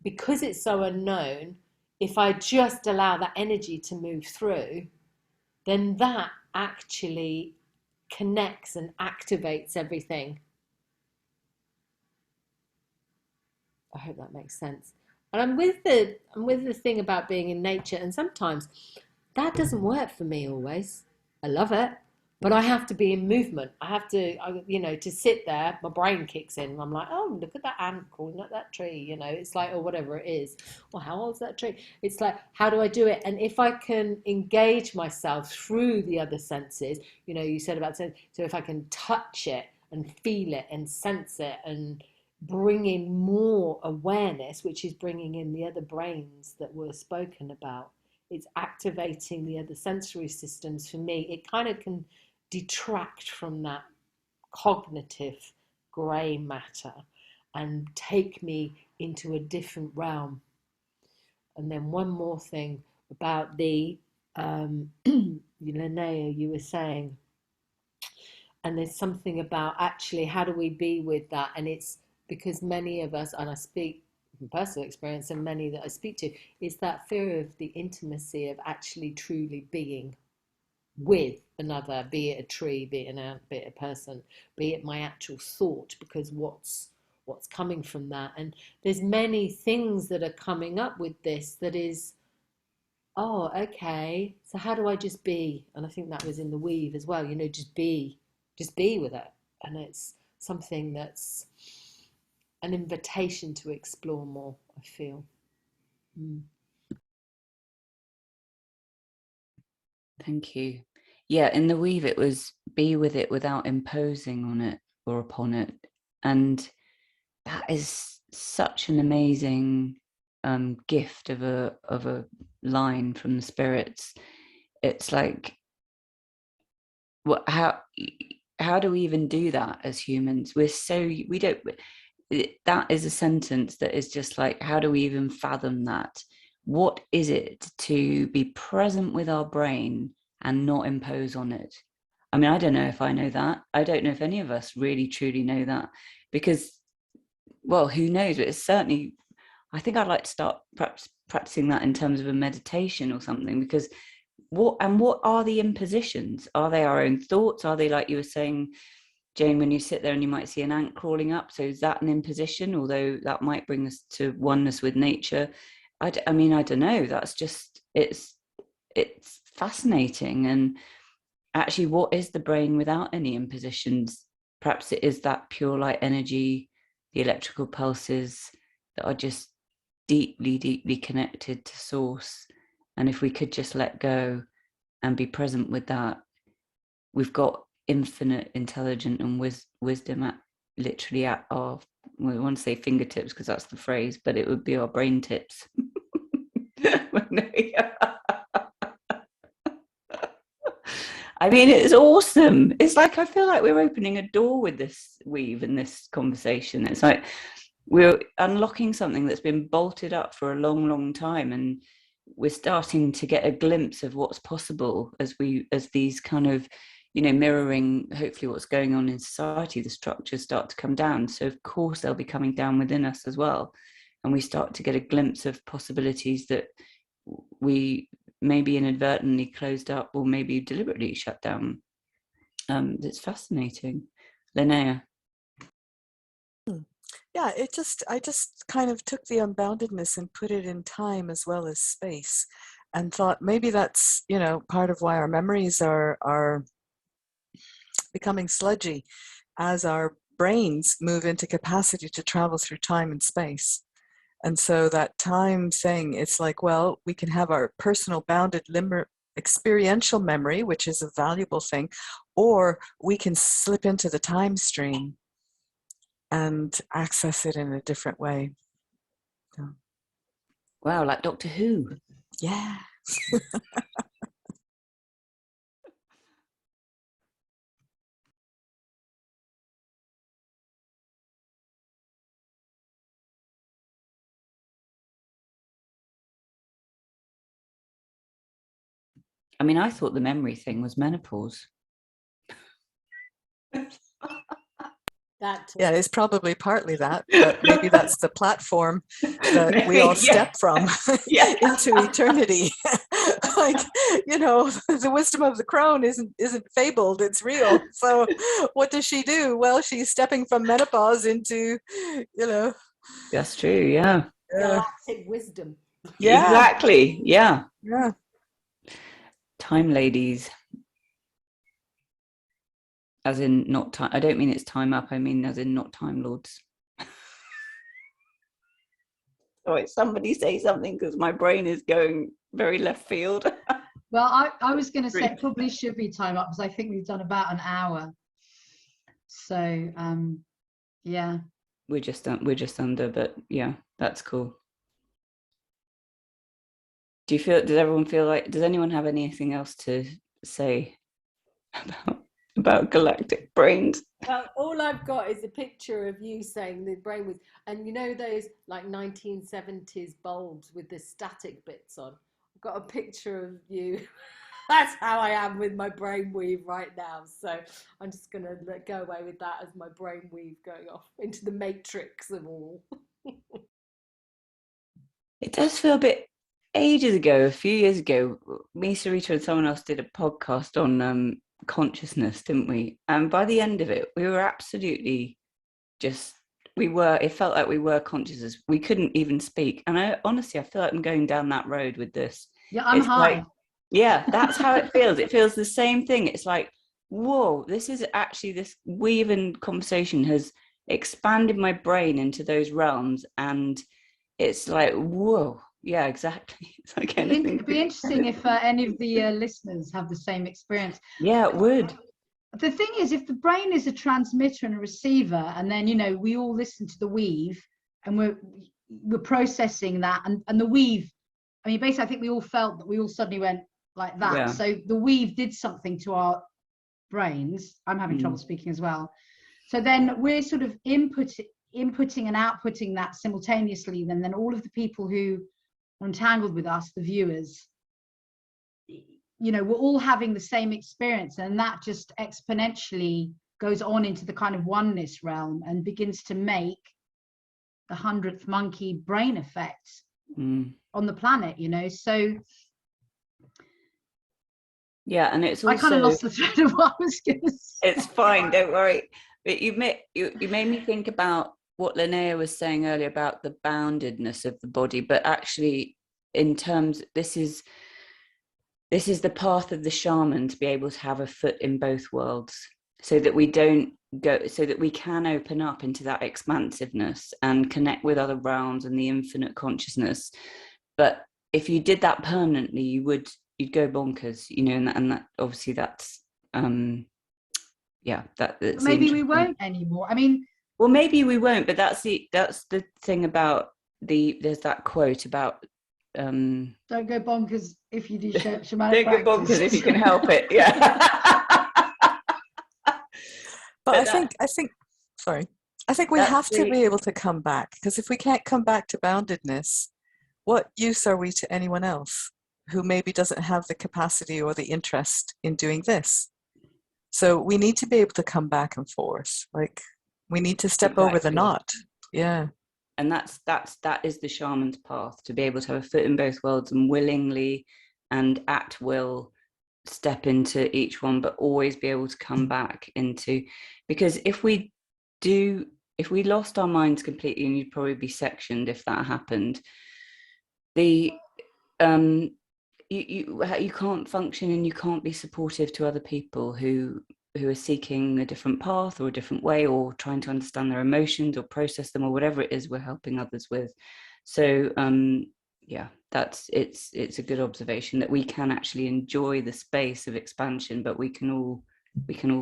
because it's so unknown, if I just allow that energy to move through, then that actually connects and activates everything. I hope that makes sense. And I'm with the thing about being in nature, and sometimes that doesn't work for me always. I love it, but I have to be in movement. I have to, to sit there, my brain kicks in. And I'm like, oh, look at that ant crawling up that tree. You know, it's like, or whatever it is. Well, how old's that tree? It's like, how do I do it? And if I can engage myself through the other senses, you know, you said about sense. So if I can touch it and feel it and sense it and bring in more awareness, which is bringing in the other brains that were spoken about. It's activating the other sensory systems. For me, it kind of can detract from that cognitive grey matter, and take me into a different realm. And then one more thing about the Linnea, you were saying, and there's something about actually how do we be with that, and it's because many of us, and I speak from personal experience, and many that I speak to, is that fear of the intimacy of actually truly being with another, be it a tree, be it an ant, be it a person, be it my actual thought, because what's coming from that. And there's many things that are coming up with this that is, oh, okay, so how do I just be? And I think that was in the weave as well, just be with it. And it's something that's an invitation to explore more, I feel. Thank you. Yeah, in the weave it was be with it without imposing on it or upon it. And that is such an amazing gift of a line from the spirits. It's like, what, how do we even do that as humans? We don't, that is a sentence that is just like, how do we even fathom that? What is it to be present with our brain and not impose on it? I mean, I don't know if I know that. I don't know if any of us really truly know that, because, well, who knows? But it's certainly, I think I'd like to start perhaps practicing that in terms of a meditation or something, because what are the impositions? Are they our own thoughts? Are they, like you were saying, Jane, when you sit there and you might see an ant crawling up? So is that an imposition? Although that might bring us to oneness with nature. I mean, I don't know. That's just, it's fascinating. And actually, what is the brain without any impositions? Perhaps it is that pure light energy, the electrical pulses that are just deeply, deeply connected to source. And if we could just let go and be present with that, we've got infinite intelligence and wisdom at literally at our, we want to say fingertips because that's the phrase, but it would be our brain tips. I mean, it's awesome. It's like, I feel like we're opening a door with this weave in this conversation. It's like we're unlocking something that's been bolted up for a long, long time, and we're starting to get a glimpse of what's possible as these kind of, mirroring hopefully what's going on in society, the structures start to come down. So of course they'll be coming down within us as well, and we start to get a glimpse of possibilities that we maybe inadvertently closed up or maybe deliberately shut down. It's fascinating. Linnea. Yeah, I just kind of took the unboundedness and put it in time as well as space, and thought maybe that's, part of why our memories are becoming sludgy as our brains move into capacity to travel through time and space. And so that time thing, it's like, well, we can have our personal bounded experiential memory, which is a valuable thing, or we can slip into the time stream and access it in a different way. So. Wow, like Doctor Who. Yeah. I mean, I thought the memory thing was menopause. Yeah, it's probably partly that, but maybe that's the platform that we all step from into eternity. Like, the wisdom of the crone isn't fabled, it's real. So what does she do? Well, she's stepping from menopause into, That's true, yeah. Galactic wisdom. Yeah. Exactly, yeah. Yeah. Time ladies. As in not time, I don't mean it's time up, I mean as in not time lords. Sorry, somebody say something because my brain is going very left field. Well, I was going to say it probably should be time up because I think we've done about an hour. So, yeah. We're just under, but yeah, that's cool. Does everyone feel like, does anyone have anything else to say about about galactic brains. Well, all I've got is a picture of you saying the brain was, and you know those like 1970s bulbs with the static bits on. I've got a picture of you. That's how I am with my brainweave right now. So I'm just going to go away with that as my brainweave going off into the matrix of all. It does feel a bit ages ago, a few years ago, me, Sarita, and someone else did a podcast on consciousness, didn't we? And by the end of it, we were absolutely just, it felt like we were conscious. We couldn't even speak. And I honestly feel like I'm going down that road with this. Yeah, I'm It's high. like, yeah, that's how it feels. It feels the same thing. It's like, whoa, this is actually, this weaving conversation has expanded my brain into those realms. And it's like, whoa, yeah, exactly. It's like anything. It'd be interesting if any of the listeners have the same experience. Yeah, it would. The thing is, if the brain is a transmitter and a receiver, and then, you know, we all listen to the weave and we're processing that, and the weave, I mean, basically, I think we all felt that we all suddenly went like that. Yeah. So the weave did something to our brains. I'm having trouble speaking as well. So then we're sort of inputting and outputting that simultaneously. Then all of the people who are entangled with us, the viewers, you know, we're all having the same experience, and that just exponentially goes on into the kind of oneness realm and begins to make the 100th monkey brain effect on the planet, you know. So yeah, and it's also, I kind of lost the thread of what I was going to say. It's fine, don't worry. But you made me think about what Linnea was saying earlier about the boundedness of the body, but actually, in terms, this is the path of the shaman, to be able to have a foot in both worlds, so that we don't go, so that we can open up into that expansiveness and connect with other realms and the infinite consciousness. But if you did that permanently, you'd go bonkers, you know, and that obviously that's yeah, that's maybe we won't anymore. I mean, well, maybe we won't, but that's the thing about there's that quote about don't go bonkers if you do shamanic don't go bonkers if you can help it. Yeah. But I think we have to be able to come back, because if we can't come back to boundedness, what use are we to anyone else who maybe doesn't have the capacity or the interest in doing this? So we need to be able to come back and forth. Like, we need to step over the knot. Yeah. And that is the shaman's path, to be able to have a foot in both worlds and willingly and at will step into each one, but always be able to come back into, because if we lost our minds completely, and you'd probably be sectioned if that happened, you can't function, and you can't be supportive to other people who are seeking a different path or a different way, or trying to understand their emotions or process them, or whatever it is we're helping others with. So yeah, it's a good observation that we can actually enjoy the space of expansion, but we can all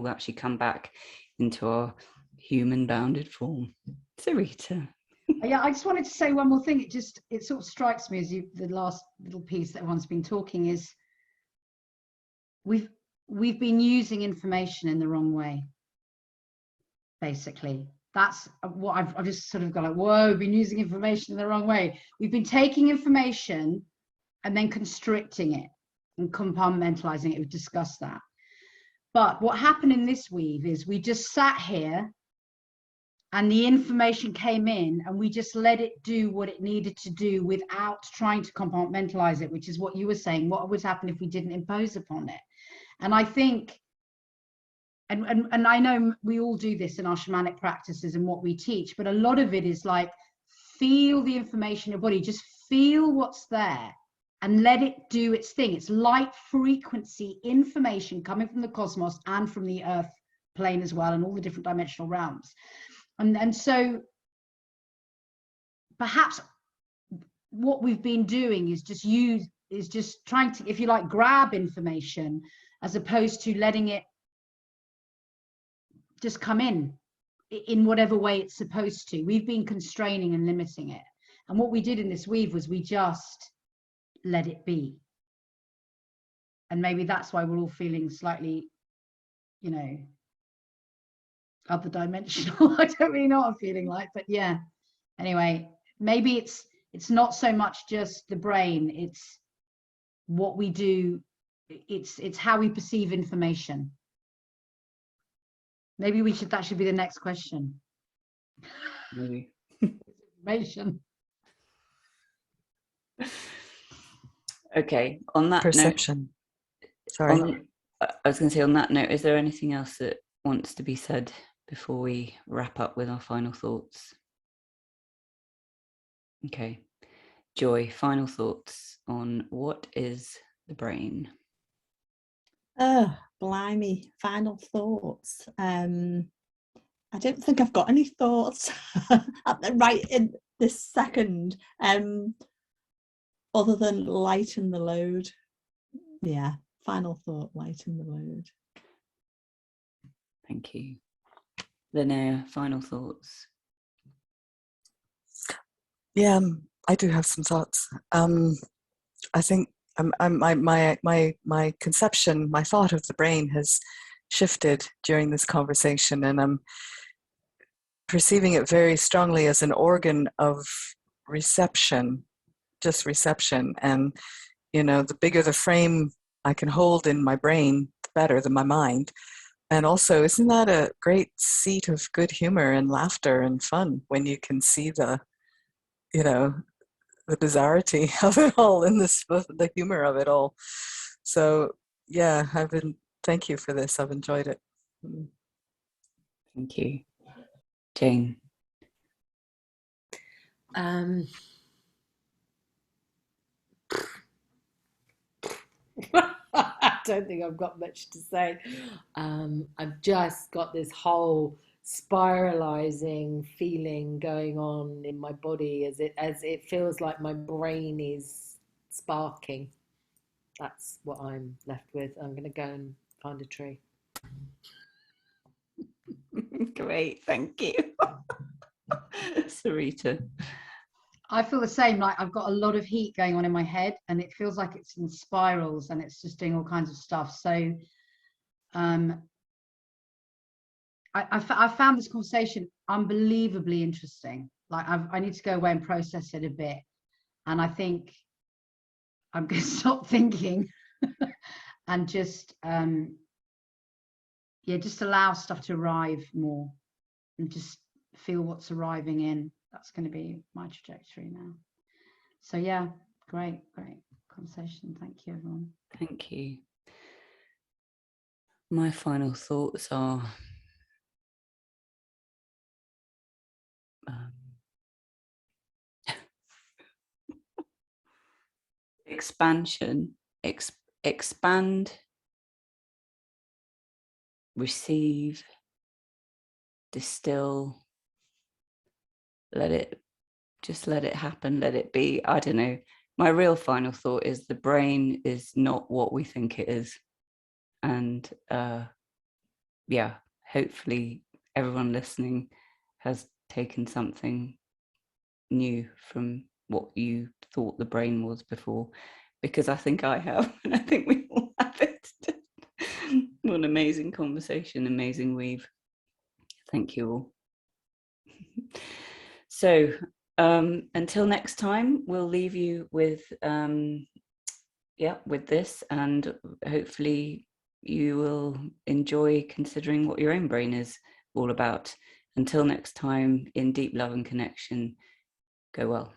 actually come back into our human bounded form. Sarita. Yeah, I just wanted to say one more thing. It sort of strikes me as the last little piece that everyone's been talking is we've been using information in the wrong way. Basically, that's what I've just sort of got like, whoa, we've been using information in the wrong way. We've been taking information and then constricting it and compartmentalizing it. We've discussed that. But what happened in this weave is we just sat here and the information came in and we just let it do what it needed to do without trying to compartmentalize it, which is what you were saying. What would happen if we didn't impose upon it? And I think, and I know we all do this in our shamanic practices and what we teach, but a lot of it is like, feel the information in your body, just feel what's there and let it do its thing. It's light frequency information coming from the cosmos and from the earth plane as well, and all the different dimensional realms. And so perhaps what we've been doing is just trying to, if you like, grab information as opposed to letting it just come in whatever way it's supposed to. We've been constraining and limiting it. And what we did in this weave was we just let it be. And maybe that's why we're all feeling slightly you know, other dimensional. I don't really know what I'm feeling like, but yeah. Anyway, maybe it's not so much just the brain, it's what we do, it's how we perceive information. Maybe that should be the next question. Maybe. Information. Okay, on that Perception. note, Sorry. I was going to say, on that note, is there anything else that wants to be said before we wrap up with our final thoughts? Okay, Joy, final thoughts on what is the brain? Oh, blimey, final thoughts. I don't think I've got any thoughts right in this second, other than lighten the load. Yeah, final thought, lighten the load. Thank you. Linnea, final thoughts? Yeah, I do have some thoughts. I think my conception, my thought of the brain has shifted during this conversation, and I'm perceiving it very strongly as an organ of reception, just reception. And, you know, the bigger the frame I can hold in my brain, the better than my mind. And also, isn't that a great seat of good humor and laughter and fun when you can see the, you know, the bizarrety of it all and the humor of it all. So yeah, thank you for this. I've enjoyed it. Thank you. Jane? I don't think I've got much to say. I've just got this whole spiralizing feeling going on in my body as it feels like my brain is sparking. That's what I'm left with. I'm going to go and find a tree. Great, thank you. Sarita? I feel the same, like I've got a lot of heat going on in my head and it feels like it's in spirals and it's just doing all kinds of stuff. So I found this conversation unbelievably interesting. Like I need to go away and process it a bit. And I think I'm going to stop thinking and just, just allow stuff to arrive more and just feel what's arriving in. That's going to be my trajectory now. So yeah, great conversation. Thank you, everyone. Thank you. My final thoughts are expansion, expand, receive, distill, let it happen, let it be. I don't know. My real final thought is the brain is not what we think it is. And yeah, hopefully everyone listening has taken something new from what you thought the brain was before, because I think I have, and I think we all have it. What an amazing conversation, amazing weave. Thank you all. So until next time, we'll leave you with with this, and hopefully you will enjoy considering what your own brain is all about. Until next time, in deep love and connection, go well.